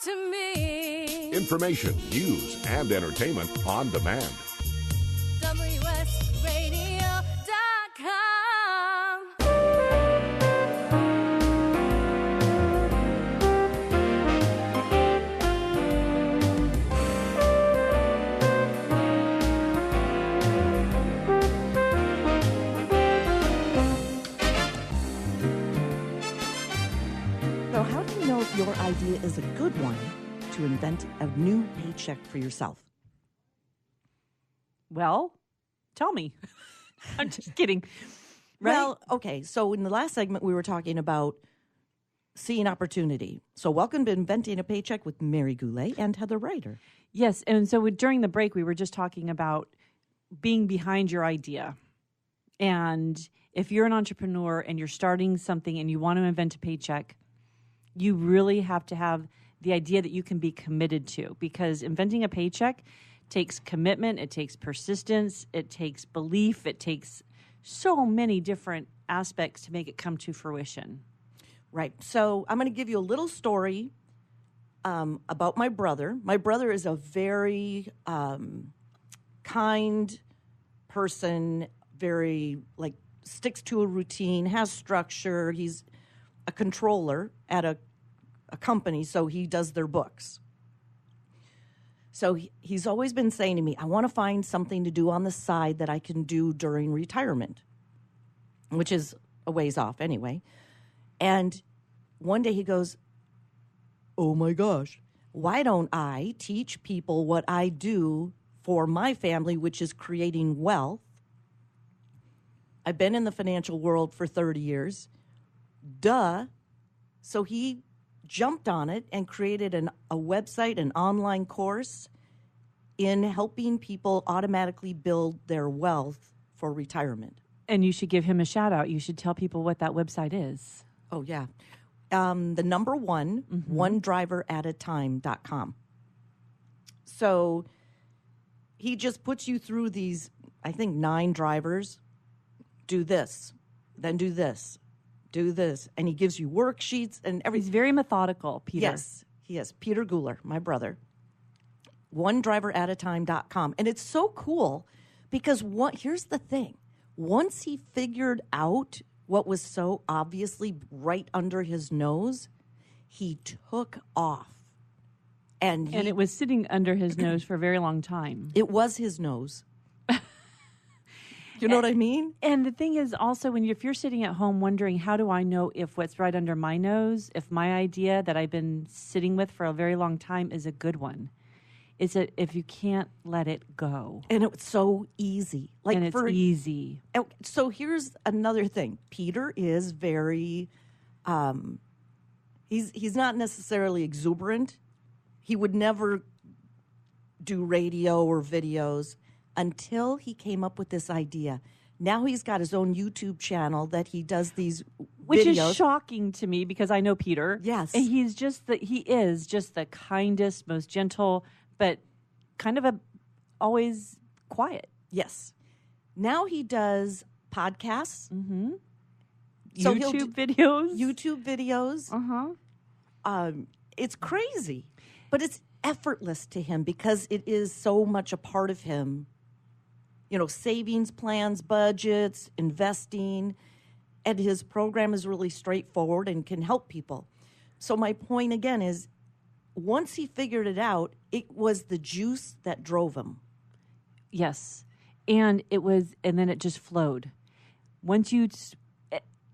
to me. Information, news, and entertainment on demand. WSRadio.com. So how do you know if your idea is a good one to invent a new paycheck for yourself? Well, tell me. I'm just kidding. Right? Well, okay. So in the last segment, we were talking about seeing opportunity. So welcome to Inventing a Paycheck with Mary Goulet and Heather Ryder. Yes. And so during the break, we were just talking about being behind your idea. And if you're an entrepreneur and you're starting something and you want to invent a paycheck, you really have to have the idea that you can be committed to, because inventing a paycheck takes commitment, it takes persistence, it takes belief, it takes so many different aspects to make it come to fruition. Right. So I'm going to give you a little story about my brother. My brother is a very kind person, very sticks to a routine, has structure. He's a controller at a company, so he does their books. So he's always been saying to me, I want to find something to do on the side that I can do during retirement, which is a ways off anyway. And one day he goes, oh my gosh, why don't I teach people what I do for my family, which is creating wealth? I've been in the financial world for 30 years. Duh. So he jumped on it and created a website, an online course in helping people automatically build their wealth for retirement. And you should give him a shout out. You should tell people what that website is. Oh, yeah. The number one, onedriverattatime.com. So he just puts you through these, I think, 9 drivers. Do this, then do this. Do this, and he gives you worksheets and everything. He's very methodical, Peter. Yes, he is. Peter Guler, my brother. OneDriverAtAtime.com. And it's so cool because here's the thing. Once he figured out what was so obviously right under his nose, he took off. And it was sitting under his nose for a very long time. It was his nose. You know what I mean? And the thing is also, if you're sitting at home wondering, how do I know if what's right under my nose, if my idea that I've been sitting with for a very long time is a good one? It's if you can't let it go. And it's so easy. Easy. So here's another thing. Peter is very, he's not necessarily exuberant. He would never do radio or videos until he came up with this idea. Now he's got his own YouTube channel that he does these Which videos. is shocking to me because I know Peter. Yes. And he is just the kindest, most gentle, but kind of always quiet. Yes. Now he does podcasts. Mm-hmm. So YouTube videos. YouTube videos. Uh-huh. It's crazy, but it's effortless to him because it is so much a part of him. You know, savings plans, budgets, investing, and his program is really straightforward and can help people. So my point again is, once he figured it out, it was the juice that drove him. Yes. And then it just flowed.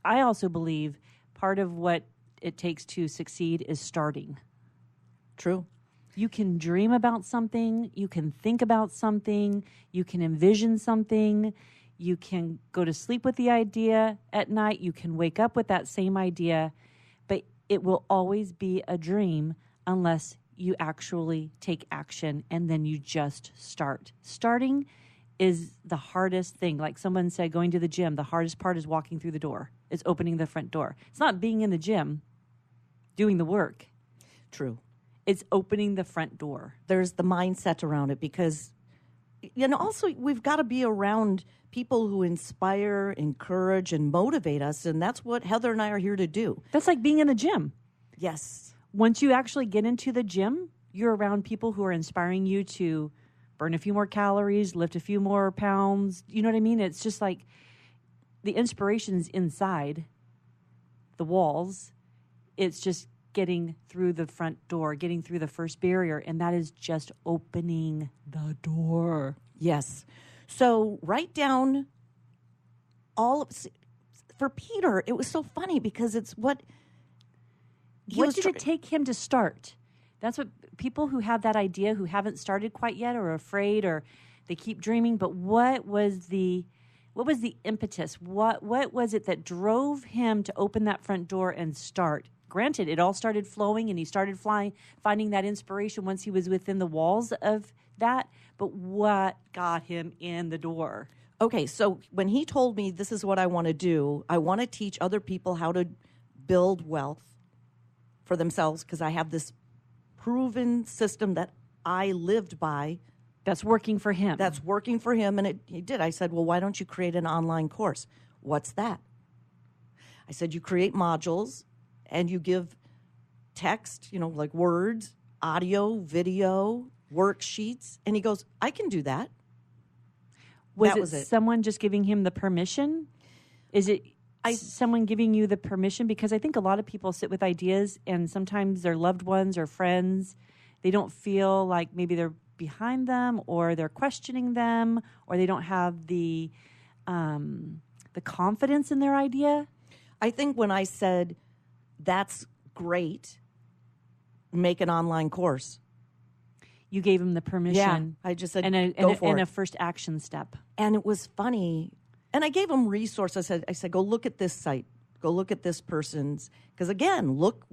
I also believe part of what it takes to succeed is starting. True. You can dream about something, you can think about something, you can envision something, you can go to sleep with the idea at night, you can wake up with that same idea, but it will always be a dream unless you actually take action and then you just start. Starting is the hardest thing. Like someone said, going to the gym, the hardest part is walking through the door. It's opening the front door. It's not being in the gym, doing the work. True. It's opening the front door. There's the mindset around it because, also we've got to be around people who inspire, encourage, and motivate us. And that's what Heather and I are here to do. That's like being in the gym. Yes. once you actually get into the gym, you're around people who are inspiring you to burn a few more calories, lift a few more pounds. You know what I mean? It's just like the inspiration's inside the walls. It's just getting through the front door, getting through the first barrier, and that is just opening the door. Yes. So write down all of, for Peter, it was so funny because it's what did it take him to start? That's what people who have that idea, who haven't started quite yet, or are afraid, or they keep dreaming. But what was the impetus? What was it that drove him to open that front door and start? Granted, it all started flowing, and he started finding that inspiration once he was within the walls of that. But what got him in the door? Okay, so when he told me this is what I want to do, I want to teach other people how to build wealth for themselves because I have this proven system that I lived by. That's working for him. That's working for him, and he did. I said, well, why don't you create an online course? What's that? I said, you create modules, and you give text, like words, audio, video, worksheets. And he goes, I can do that. Was it someone just giving him the permission? Is it someone giving you the permission? Because I think a lot of people sit with ideas, and sometimes their loved ones or friends, they don't feel like maybe they're behind them, or they're questioning them, or they don't have the confidence in their idea. I think when I said, that's great, make an online course. You gave him the permission. Yeah, I just said, go for it. And a first action step. And it was funny. And I gave him resources. I said, go look at this site. Go look at this person's. Because again, look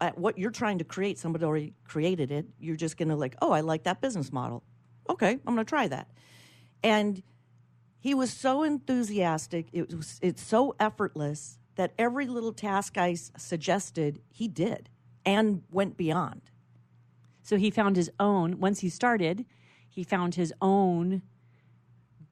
at what you're trying to create. Somebody already created it. You're just going to I like that business model. Okay, I'm going to try that. And he was so enthusiastic. It's so effortless that every little task I suggested, he did and went beyond. So he found his own, once he started, he found his own,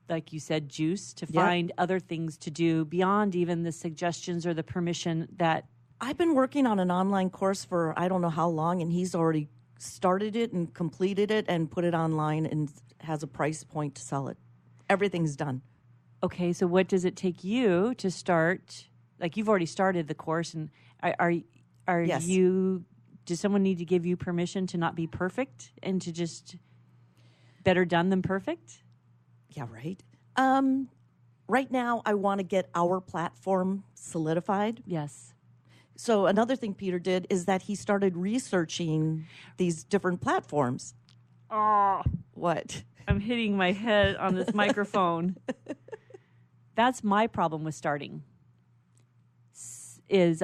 like you said, juice to find other things to do beyond even the suggestions or the permission that. I've been working on an online course for I don't know how long, and he's already started it and completed it and put it online and has a price point to sell it. Everything's done. Okay, so what does it take you to start? Like, you've already started the course, and are Yes. you? Does someone need to give you permission to not be perfect and to just better done than perfect? Yeah, right. Right now, I want to get our platform solidified. Yes. So another thing Peter did is that he started researching these different platforms. Oh, What? I'm hitting my head on this microphone. That's my problem with starting. Is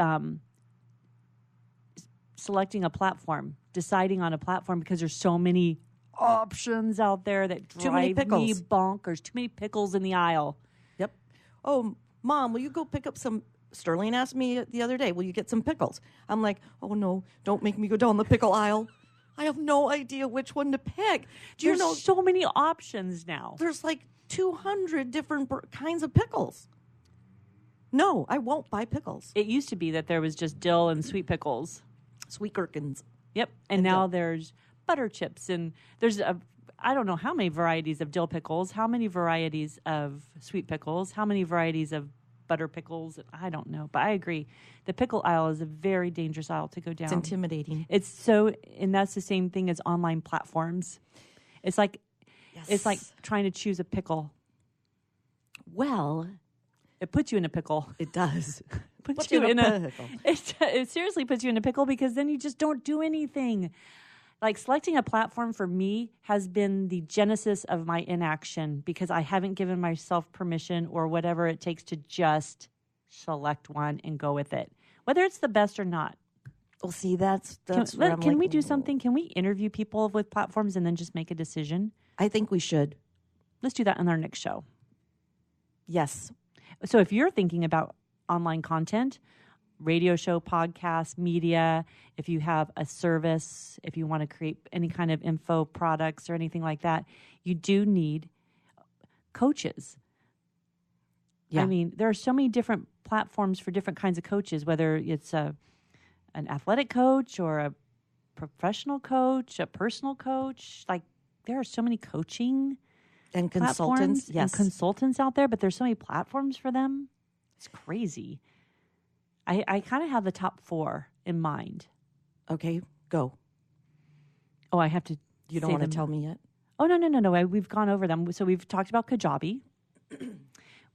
selecting a platform, deciding on a platform, because there's so many options out there that Too many drive me pickles. bonkers. Too many pickles in the aisle. Yep. Oh, Mom, will you go pick up some? Sterling asked me the other day, will you get some pickles? I'm like, oh, no, don't make me go down the pickle aisle. I have no idea which one to pick. Do you There's know so many options now. there's like 200 different kinds of pickles? No, I won't buy pickles. It used to be that there was just dill and sweet pickles. Sweet gherkins. Yep. And now there's butter chips, and there's I don't know how many varieties of dill pickles, how many varieties of sweet pickles, how many varieties of butter pickles. I don't know, but I agree. The pickle aisle is a very dangerous aisle to go down. It's intimidating. And that's the same thing as online platforms. It's like It's like trying to choose a pickle. Well, It puts you in a pickle. it does. Puts you in a pickle. It seriously puts you in a pickle, because then you just don't do anything. Like, selecting a platform for me has been the genesis of my inaction, because I haven't given myself permission or whatever it takes to just select one and go with it, whether it's the best or not. Well, see, that's where I'm Can like, we do something? Can we interview people with platforms and then just make a decision? I think we should. Let's do that on our next show. Yes. So if you're thinking about online content, radio show, podcast, media, if you have a service, if you want to create any kind of info products or anything like that, you do need coaches. Yeah. I mean, there are so many different platforms for different kinds of coaches, whether it's an athletic coach or a professional coach, a personal coach. Like, there are so many coaching And platforms consultants, yes. and consultants out there, but there's so many platforms for them. It's crazy. I kind of have the top 4 in mind. Okay, go. Oh, I have to. You don't want to tell me yet? Oh, no. We've gone over them. So we've talked about Kajabi.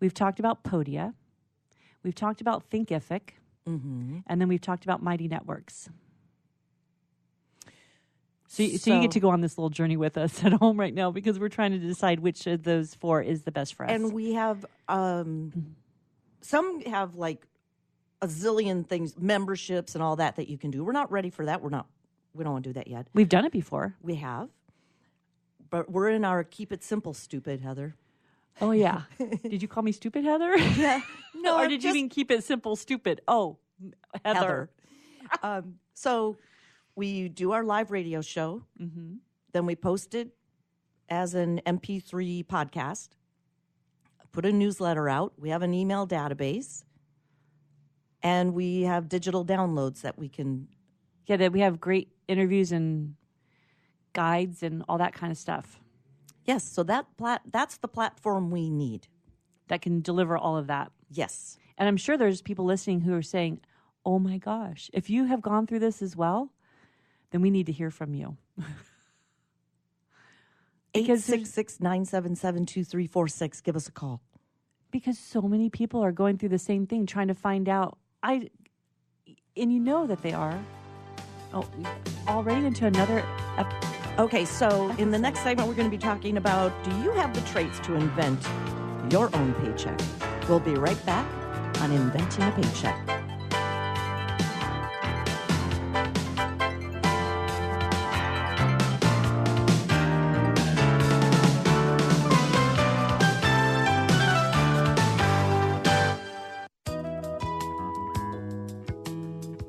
We've talked about Podia. We've talked about Thinkific. Mm-hmm. And then we've talked about Mighty Networks. So you get to go on this little journey with us at home right now because we're trying to decide which of those 4 is the best for us. And we have, some have like a zillion things, memberships and all that you can do. We're not ready for that. We don't want to do that yet. We've done it before. We have. But we're in our keep it simple, stupid, Heather. Oh, yeah. Did you call me stupid, Heather? Yeah. No, or did you mean keep it simple, stupid? Oh, Heather. So we do our live radio show. Mm-hmm. Then we post it as an MP3 podcast. Put a newsletter out. We have an email database. And we have digital downloads that we can... Yeah, that we have great interviews and guides and all that kind of stuff. Yes, so that's the platform we need. That can deliver all of that. Yes. And I'm sure there's people listening who are saying, oh my gosh, if you have gone through this as well, then we need to hear from you. 866-977-2346. Give us a call. Because so many people are going through the same thing, trying to find out. And you know that they are. Oh, already into another Okay, so in the next segment, we're going to be talking about, do you have the traits to invent your own paycheck? We'll be right back on Inventing a Paycheck.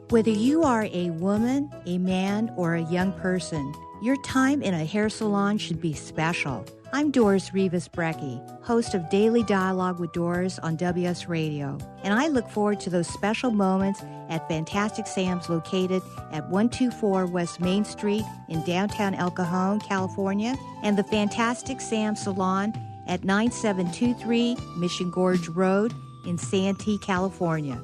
Whether you are a woman, a man, or a young person, your time in a hair salon should be special. I'm Doris Rivas Brecky, host of Daily Dialogue with Doris on WS Radio, and I look forward to those special moments at Fantastic Sam's located at 124 West Main Street in downtown El Cajon, California, and the Fantastic Sam Salon at 9723 Mission Gorge Road in Santee, California.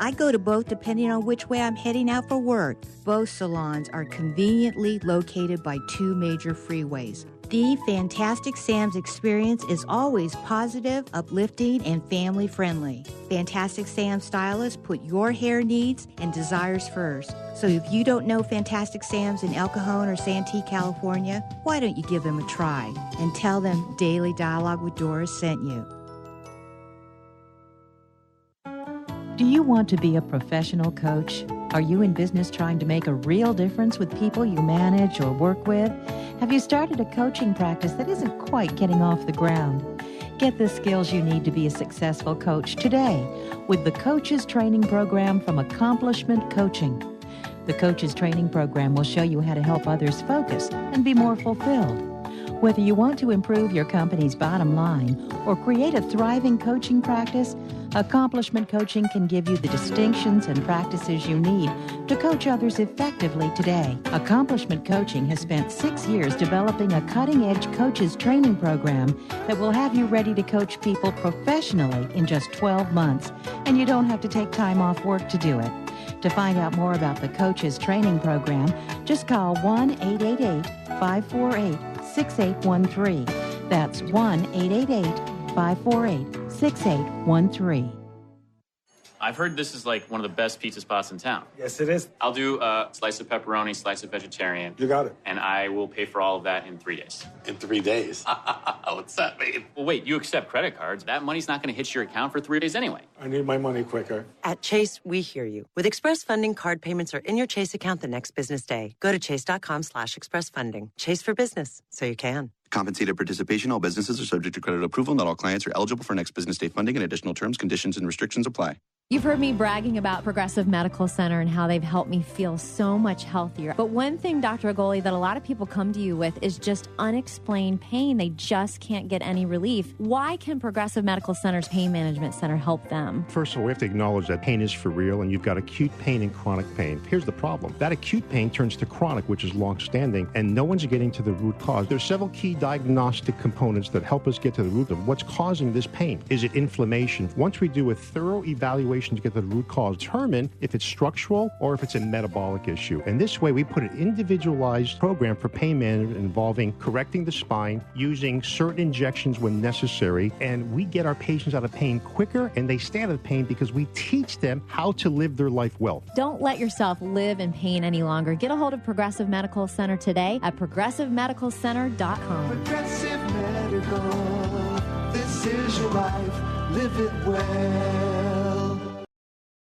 I go to both depending on which way I'm heading out for work. Both salons are conveniently located by 2 major freeways. The Fantastic Sam's experience is always positive, uplifting, and family-friendly. Fantastic Sam stylists put your hair needs and desires first. So if you don't know Fantastic Sam's in El Cajon or Santee, California, why don't you give them a try and tell them Daily Dialogue with Doris sent you. Do you want to be a professional coach? Are you in business trying to make a real difference with people you manage or work with? Have you started a coaching practice that isn't quite getting off the ground? Get the skills you need to be a successful coach today with the Coaches Training Program from Accomplishment Coaching. The Coaches Training Program will show you how to help others focus and be more fulfilled. Whether you want to improve your company's bottom line or create a thriving coaching practice, Accomplishment Coaching can give you the distinctions and practices you need to coach others effectively today. Accomplishment Coaching has spent 6 years developing a cutting-edge coaches training program that will have you ready to coach people professionally in just 12 months, and you don't have to take time off work to do it. To find out more about the Coaches Training Program, just call 1-888-548-6813. That's 1-888-548-6813. I've heard this is like one of the best pizza spots in town. Yes, it is. I'll do a slice of pepperoni, slice of vegetarian. You got it. And I will pay for all of that in 3 days. In 3 days? What's that mean? Well, wait, you accept credit cards. That money's not going to hit your account for 3 days anyway. I need my money quicker. At Chase, we hear you. With Express Funding, card payments are in your Chase account the next business day. Go to chase.com/expressfunding. Chase for business, so you can. Compensated participation. All businesses are subject to credit approval. Not all clients are eligible for next business day funding, and additional terms, conditions, and restrictions apply. You've heard me bragging about Progressive Medical Center and how they've helped me feel so much healthier. But one thing, Dr. Agoli, that a lot of people come to you with is just unexplained pain. They just can't get any relief. Why can Progressive Medical Center's Pain Management Center help them? First of all, we have to acknowledge that pain is for real, and you've got acute pain and chronic pain. Here's the problem. That acute pain turns to chronic, which is long-standing, and no one's getting to the root cause. There's several key diagnostic components that help us get to the root of what's causing this pain. Is it inflammation? Once we do a thorough evaluation to get to the root cause, determine if it's structural or if it's a metabolic issue. And this way, we put an individualized program for pain management involving correcting the spine, using certain injections when necessary, and we get our patients out of pain quicker, and they stay out of pain because we teach them how to live their life well. Don't let yourself live in pain any longer. Get a hold of Progressive Medical Center today at progressivemedicalcenter.com. Progressive Medical, this is your life, live it well.